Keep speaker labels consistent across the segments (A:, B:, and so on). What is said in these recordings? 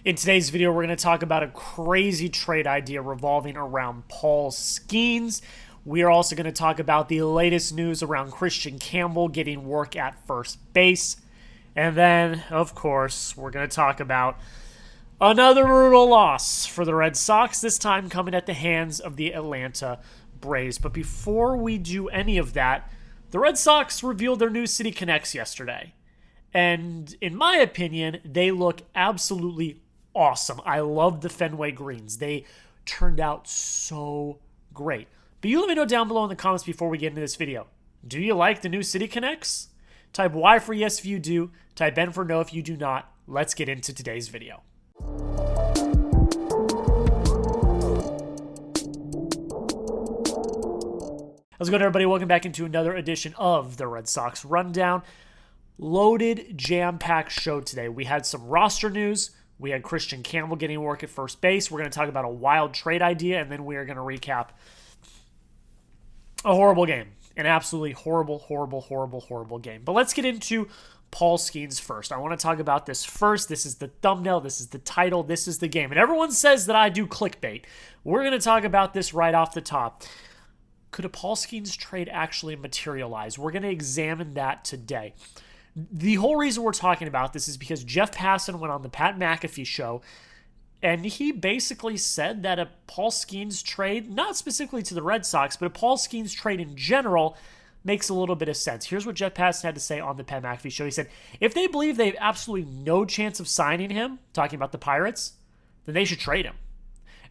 A: In today's video, we're going to talk about a crazy trade idea revolving around Paul Skenes. We are also going to talk about the latest news around Kristian Campbell getting work at first base. And then, of course, we're going to talk about another brutal loss for the Red Sox, this time coming at the hands of the Atlanta Braves. But before we do any of that, the Red Sox revealed their new City Connects yesterday. And in my opinion, they look absolutely awesome. I love the Fenway greens. They turned out so great. But you let me know down below in the comments before we get into this video. Do you like the new City Connects? Type Y for yes if you do. Type N for no if you do not. Let's get into today's video. How's it going, everybody? Welcome back into another edition of the Red Sox Rundown. Loaded, jam-packed show today. We had some roster news. We had Kristian Campbell getting work at first base. We're going to talk about a wild trade idea, and then we are going to recap a horrible game. An absolutely horrible game. But let's get into Paul Skenes first. I want to talk about this first. This is the thumbnail. This is the title. This is the game. And everyone says that I do clickbait. We're going to talk about this right off the top. Could a Paul Skenes trade actually materialize? We're going to examine that today. The whole reason we're talking about this is because Jeff Passan went on the Pat McAfee show, and he basically said that a Paul Skenes trade, not specifically to the Red Sox, but a Paul Skenes trade in general makes a little bit of sense. Here's what Jeff Passan had to say on the Pat McAfee show. He said, if they believe they have absolutely no chance of signing him, talking about the Pirates, then they should trade him.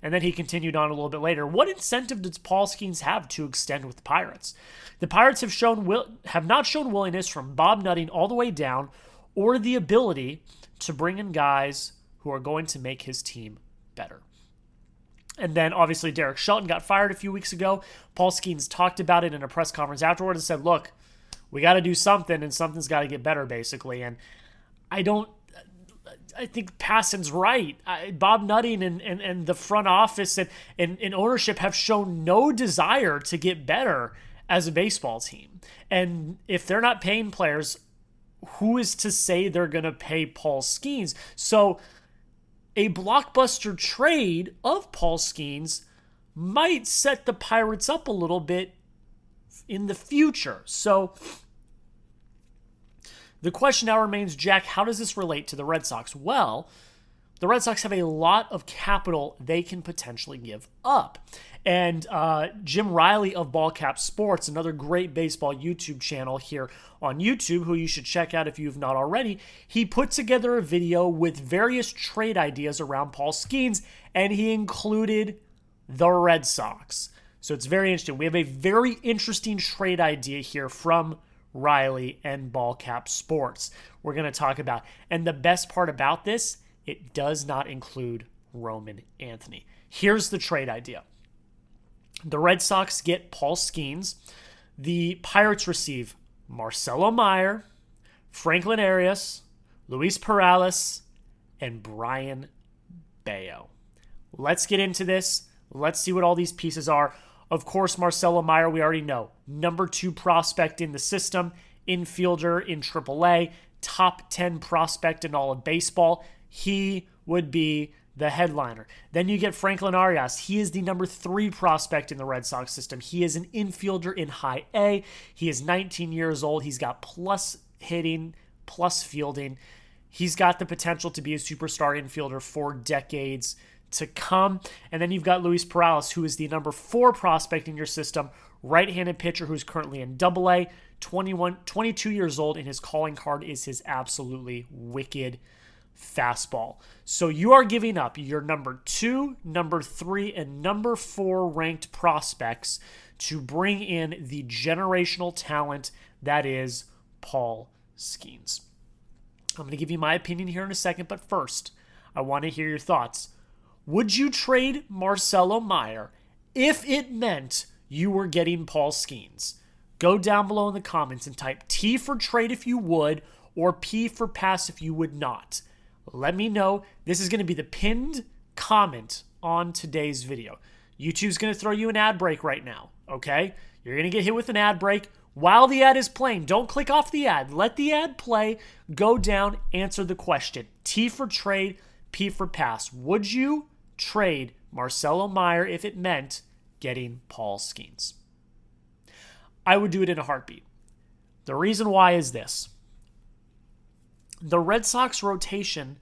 A: And then he continued on a little bit later. What incentive does Paul Skenes have to extend with the Pirates? The Pirates have not shown willingness from Bob Nutting all the way down, or the ability to bring in guys who are going to make his team better. And then obviously Derek Shelton got fired a few weeks ago. Paul Skenes talked about it in a press conference afterward and said, look, we got to do something, and something's got to get better, basically. And I think Passan's right. Bob Nutting and the front office and ownership have shown no desire to get better as a baseball team. And if they're not paying players, who is to say they're going to pay Paul Skenes? So a blockbuster trade of Paul Skenes might set the Pirates up a little bit in the future. So the question now remains, Jack, how does this relate to the Red Sox? Well, the Red Sox have a lot of capital they can potentially give up. And Jim Riley of Ballcap Sports, another great baseball YouTube channel here on YouTube, who you should check out if you have not already, he put together a video with various trade ideas around Paul Skenes, and he included the Red Sox. So it's very interesting. We have a very interesting trade idea here from Riley and Ballcap Sports we're going to talk about. And the best part about this, it does not include Roman Anthony. Here's the trade idea. The Red Sox get Paul Skenes. The Pirates receive Marcelo Mayer, Franklin Arias, Luis Perales, and Brian Bayo. Let's get into this. Let's see what all these pieces are. Of course, Marcelo Mayer, we already know. Number 2 prospect in the system, infielder in AAA, top 10 prospect in all of baseball. He would be the headliner. Then you get Franklin Arias. He is the number 3 prospect in the Red Sox system. He is an infielder in high A. He is 19 years old. He's got plus hitting, plus fielding. He's got the potential to be a superstar infielder for decades to come. And then you've got Luis Perales, who is the number 4 prospect in your system, right-handed pitcher who's currently in AA, 22 years old, and his calling card is his absolutely wicked fastball. So you are giving up your number 2, number 3, and number 4 ranked prospects to bring in the generational talent that is Paul Skenes. I'm going to give you my opinion here in a second, but first, I want to hear your thoughts. Would you trade Marcelo Mayer if it meant you were getting Paul Skenes? Go down below in the comments and type T for trade if you would, or P for pass if you would not. Let me know. This is going to be the pinned comment on today's video. YouTube's going to throw you an ad break right now, okay? You're going to get hit with an ad break. While the ad is playing, don't click off the ad. Let the ad play. Go down, answer the question. T for trade, P for pass. Would you trade Marcelo Mayer if it meant getting Paul Skenes? I would do it in a heartbeat. The reason why is this. The Red Sox rotation,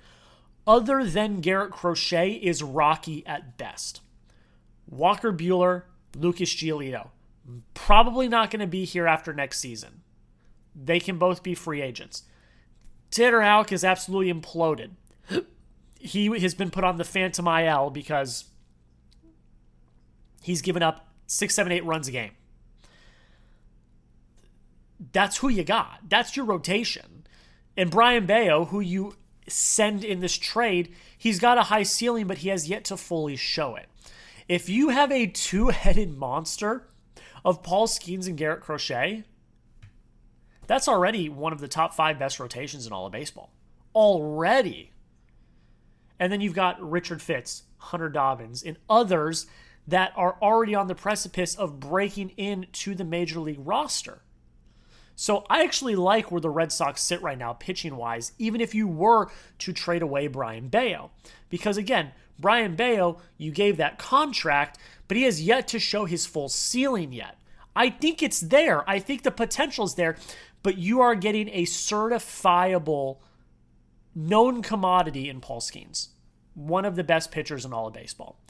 A: other than Garrett Crochet, is rocky at best. Walker Buehler, Lucas Giolito, probably not going to be here after next season. They can both be free agents. Tanner Houck is absolutely imploded. He has been put on the Phantom IL because he's given up 6, 7, 8 runs a game. That's who you got. That's your rotation. And Brian Bayo, who you send in this trade, he's got a high ceiling, but he has yet to fully show it. If you have a two-headed monster of Paul Skenes and Garrett Crochet, that's already one of the top 5 best rotations in all of baseball. Already. And then you've got Richard Fitz, Hunter Dobbins, and others that are already on the precipice of breaking into the major league roster. So I actually like where the Red Sox sit right now, pitching-wise, even if you were to trade away Brian Bayo. Because again, Brian Bayo, you gave that contract, but he has yet to show his full ceiling yet. I think it's there. I think the potential's there, but you are getting a certifiable, known commodity in Paul Skenes, one of the best pitchers in all of baseball.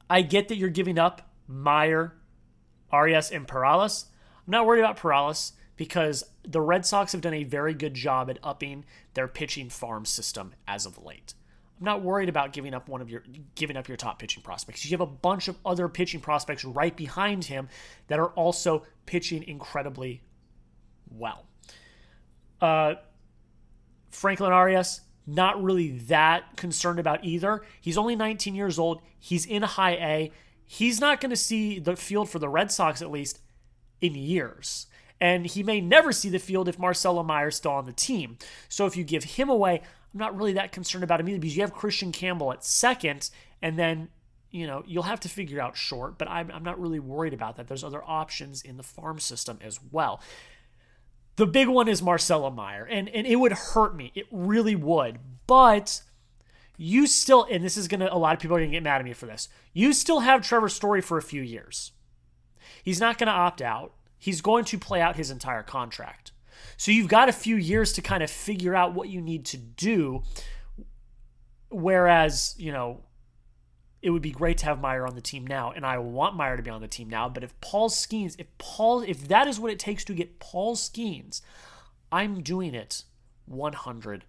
A: I get that you're giving up Mayer, Arias, and Perales. I'm not worried about Perales because the Red Sox have done a very good job at upping their pitching farm system as of late. I'm not worried about giving up your top pitching prospects. You have a bunch of other pitching prospects right behind him that are also pitching incredibly well. Franklin Arias, not really that concerned about either. He's only 19 years old. He's in high A. He's not going to see the field for the Red Sox, at least, in years. And he may never see the field if Marcelo Mayer is still on the team. So if you give him away, I'm not really that concerned about him either because you have Kristian Campbell at second, and then, you'll have to figure out short, but I'm not really worried about that. There's other options in the farm system as well. The big one is Marcelo Mayer, and it would hurt me. It really would. But you still, and this is a lot of people are going to get mad at me for this, you still have Trevor Story for a few years. He's not going to opt out. He's going to play out his entire contract. So you've got a few years to kind of figure out what you need to do. Whereas, it would be great to have Mayer on the team now, and I want Mayer to be on the team now. But if Paul Skenes, if that is what it takes to get Paul Skenes, I'm doing it 100%.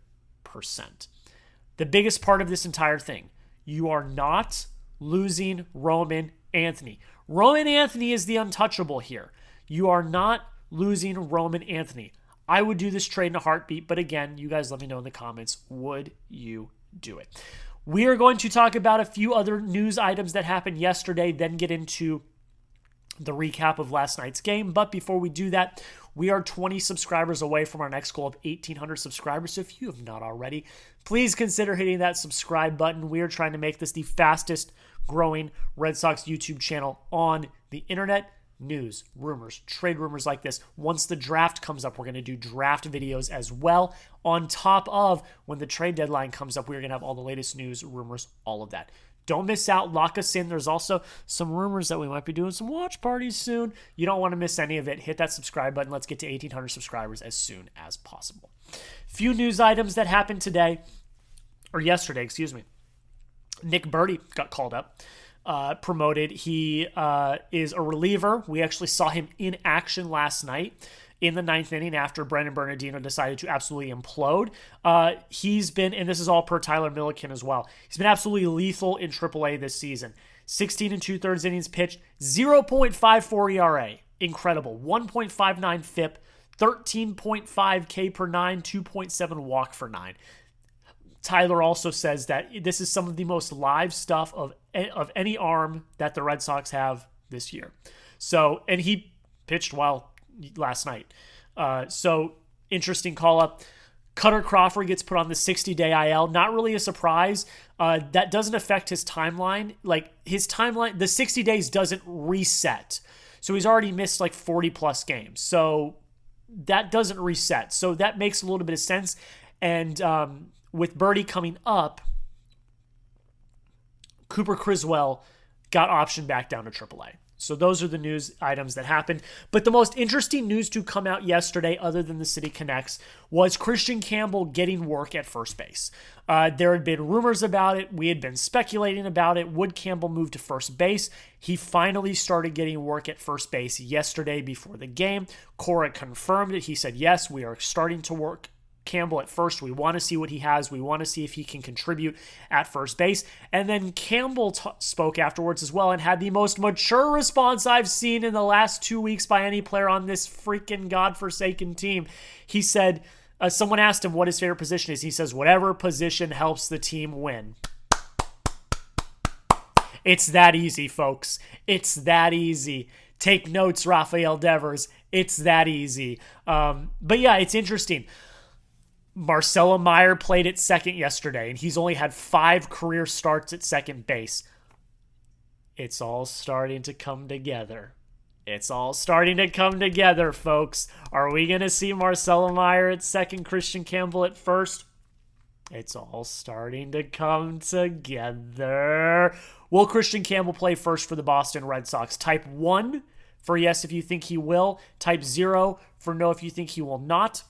A: The biggest part of this entire thing, you are not losing Roman Anthony. Roman Anthony is the untouchable here. You are not losing Roman Anthony. I would do this trade in a heartbeat, but again, you guys let me know in the comments, would you do it? We are going to talk about a few other news items that happened yesterday, then get into the recap of last night's game. But before we do that, we are 20 subscribers away from our next goal of 1,800 subscribers. So if you have not already, please consider hitting that subscribe button. We are trying to make this the fastest growing Red Sox YouTube channel on the internet. News, rumors, trade rumors like this. Once the draft comes up, we're going to do draft videos as well. On top of when the trade deadline comes up, we're going to have all the latest news, rumors, all of that. Don't miss out. Lock us in. There's also some rumors that we might be doing some watch parties soon. You don't want to miss any of it. Hit that subscribe button. Let's get to 1,800 subscribers as soon as possible. Few news items that happened yesterday. Nick Burdi got called up. Promoted. He is a reliever. We actually saw him in action last night in the 9th inning after Brandon Bernardino decided to absolutely implode. He's been, and this is all per Tyler Milliken as well, he's been absolutely lethal in AAA this season. 16 2/3 innings pitched, 0.54 ERA. Incredible. 1.59 FIP, 13.5 K per 9, 2.7 walk for 9. Tyler also says that this is some of the most live stuff of any arm that the Red Sox have this year. So, and he pitched well last night. So, interesting call-up. Cutter Crawford gets put on the 60-day IL. Not really a surprise. That doesn't affect his timeline. The 60 days doesn't reset. So, he's already missed 40-plus games. So, that doesn't reset. So, that makes a little bit of sense. And with Burdi coming up, Cooper Criswell got optioned back down to AAA. So those are the news items that happened. But the most interesting news to come out yesterday, other than the City Connects, was Kristian Campbell getting work at first base. There had been rumors about it. We had been speculating about it. Would Campbell move to first base? He finally started getting work at first base yesterday before the game. Cora confirmed it. He said, yes, we are starting to work Campbell at first. We want to see what he has. We want to see if he can contribute at first base. And then Campbell spoke afterwards as well and had the most mature response I've seen in the last 2 weeks by any player on this freaking godforsaken team. He said, someone asked him what his favorite position is. He says, whatever position helps the team win. It's that easy, folks. It's that easy. Take notes, Rafael Devers. It's that easy. But yeah, it's interesting. Marcelo Mayer played at second yesterday, and he's only had 5 career starts at second base. It's all starting to come together. It's all starting to come together, folks. Are we going to see Marcelo Mayer at second, Kristian Campbell at first? It's all starting to come together. Will Kristian Campbell play first for the Boston Red Sox? Type 1 for yes if you think he will. Type 0 for no if you think he will not.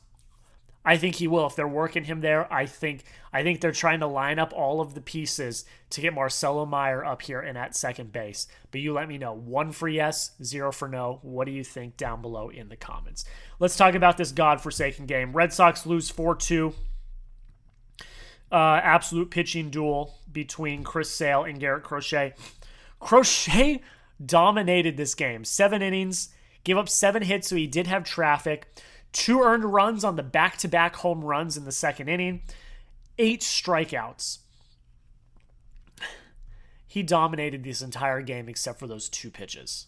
A: I think he will. If they're working him there, I think they're trying to line up all of the pieces to get Marcelo Mayer up here and at second base. But you let me know. 1 for yes, 0 for no. What do you think down below in the comments? Let's talk about this godforsaken game. Red Sox lose 4-2. Absolute pitching duel between Chris Sale and Garrett Crochet. Crochet dominated this game. 7 innings, gave up 7 hits, so he did have traffic. 2 earned runs on the back-to-back home runs in the second inning. 8 strikeouts. He dominated this entire game except for those 2 pitches.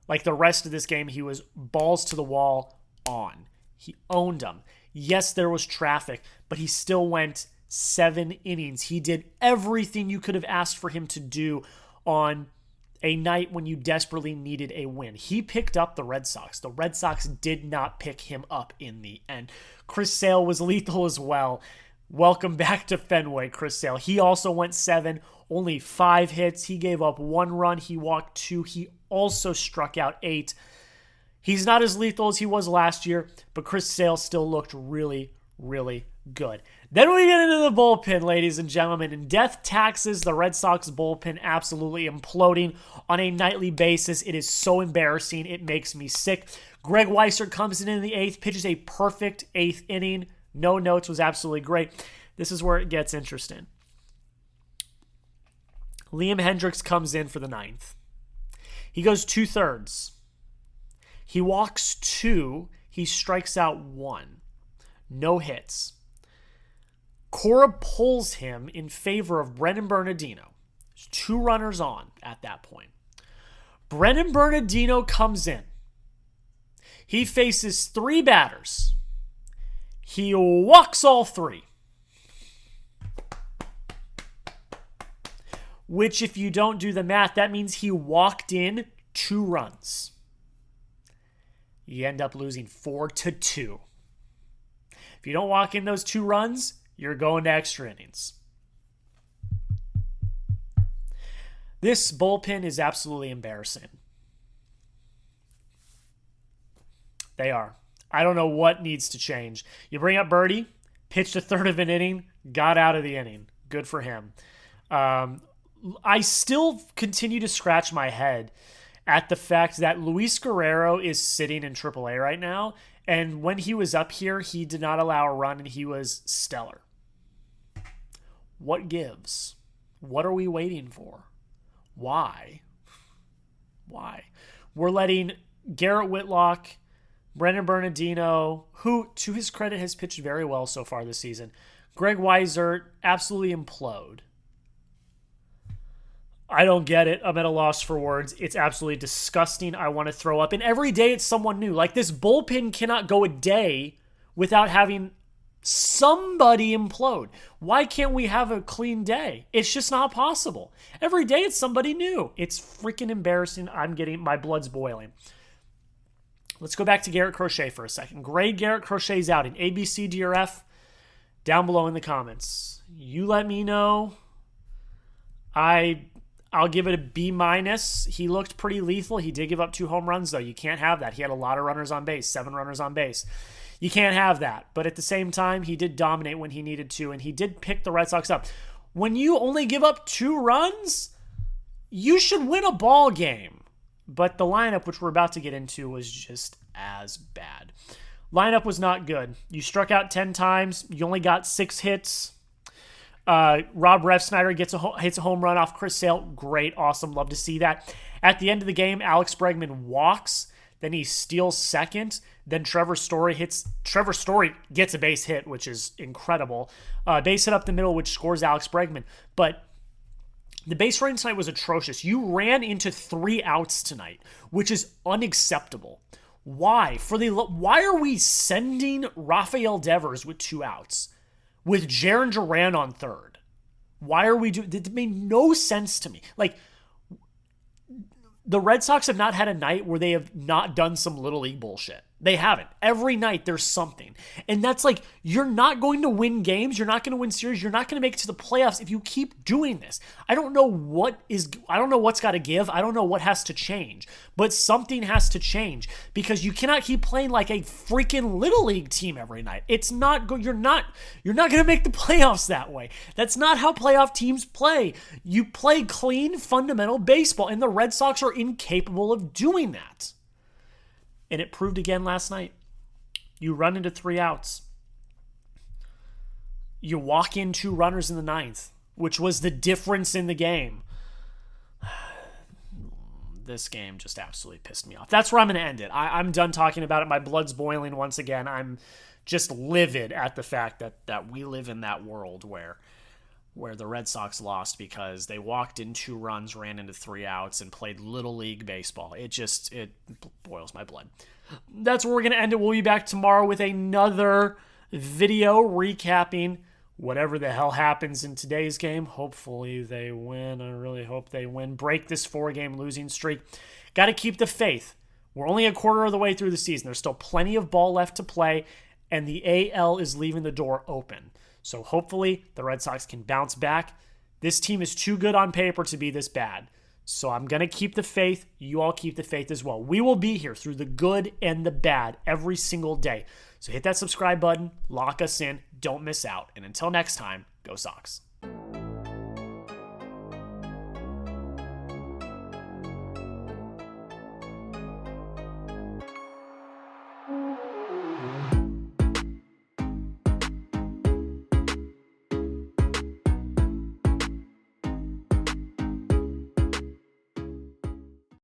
A: Like the rest of this game, he was balls to the wall on. He owned them. Yes, there was traffic, but he still went 7 innings. He did everything you could have asked for him to do on a night when you desperately needed a win. He picked up the Red Sox. The Red Sox did not pick him up in the end. Chris Sale was lethal as well. Welcome back to Fenway, Chris Sale. He also went 7, only 5 hits. He gave up 1 run. He walked 2. He also struck out 8. He's not as lethal as he was last year, but Chris Sale still looked really, really good. Then we get into the bullpen, ladies and gentlemen, and death taxes the Red Sox bullpen absolutely imploding on a nightly basis. It is so embarrassing. It makes me sick. Greg Weissert comes in the 8th, pitches a perfect 8th inning. No notes, was absolutely great. This is where it gets interesting. Liam Hendricks comes in for the 9th. He goes 2/3. He walks 2. He strikes out 1. No hits. Cora pulls him in favor of Brennan Bernardino. There's 2 runners on at that point. Brennan Bernardino comes in. He faces 3 batters. He walks all 3. Which, if you don't do the math, that means he walked in 2 runs. You end up losing 4-2. If you don't walk in those 2 runs, you're going to extra innings. This bullpen is absolutely embarrassing. They are. I don't know what needs to change. You bring up Burdi, pitched 1/3 of an inning, got out of the inning. Good for him. I still continue to scratch my head at the fact that Luis Guerrero is sitting in AAA right now, and when he was up here, he did not allow a run, and he was stellar. What gives? What are we waiting for? Why? We're letting Garrett Whitlock, Brennan Bernardino, who, to his credit, has pitched very well so far this season, Greg Weissert, absolutely implode. I don't get it. I'm at a loss for words. It's absolutely disgusting. I want to throw up. And every day it's someone new. Like, this bullpen cannot go a day without having somebody implode. Why can't we have a clean day? It's just not possible. Every day it's somebody new. It's freaking embarrassing. My blood's boiling. Let's go back to Garrett Crochet for a second. Grade Garrett Crochet's out in ABC DRF. down below in the comments. You let me know. I'll give it a B-. He looked pretty lethal. He did give up 2 home runs, though. You can't have that. He had a lot of runners on base, 7 runners on base. You can't have that. But at the same time, he did dominate when he needed to, and he did pick the Red Sox up. When you only give up 2 runs, you should win a ball game. But the lineup, which we're about to get into, was just as bad. Lineup was not good. You struck out 10 times. You only got 6 hits. Rob Refsnyder hits a home run off Chris Sale. Great, awesome, love to see that. At the end of the game, Alex Bregman walks. Then he steals second. Then Trevor Story gets a base hit, which is incredible. Base hit up the middle, which scores Alex Bregman. But the base running tonight was atrocious. You ran into 3 outs tonight, which is unacceptable. Why? Why are we sending Rafael Devers with 2 outs? With Jarren Duran on third? Why are we doing... It made no sense to me. Like, the Red Sox have not had a night where they have not done some Little League bullshit. They haven't. Every night there's something. And that's like, you're not going to win games. You're not going to win series. You're not going to make it to the playoffs if you keep doing this. I don't know what's got to give. I don't know what has to change. But something has to change because you cannot keep playing like a freaking Little League team every night. It's not you're not going to make the playoffs that way. That's not how playoff teams play. You play clean, fundamental baseball, and the Red Sox are incapable of doing that. And it proved again last night. You run into 3 outs. You walk in 2 runners in the 9th, which was the difference in the game. This game just absolutely pissed me off. That's where I'm going to end it. I'm done talking about it. My blood's boiling once again. I'm just livid at the fact that we live in that world where the Red Sox lost because they walked in 2 runs, ran into 3 outs, and played Little League baseball. It boils my blood. That's where we're going to end it. We'll be back tomorrow with another video recapping whatever the hell happens in today's game. Hopefully they win. I really hope they win. Break this 4-game losing streak. Got to keep the faith. We're only a quarter of the way through the season. There's still plenty of ball left to play, and the AL is leaving the door open. So hopefully the Red Sox can bounce back. This team is too good on paper to be this bad. So I'm going to keep the faith. You all keep the faith as well. We will be here through the good and the bad every single day. So hit that subscribe button, lock us in, don't miss out. And until next time, go Sox.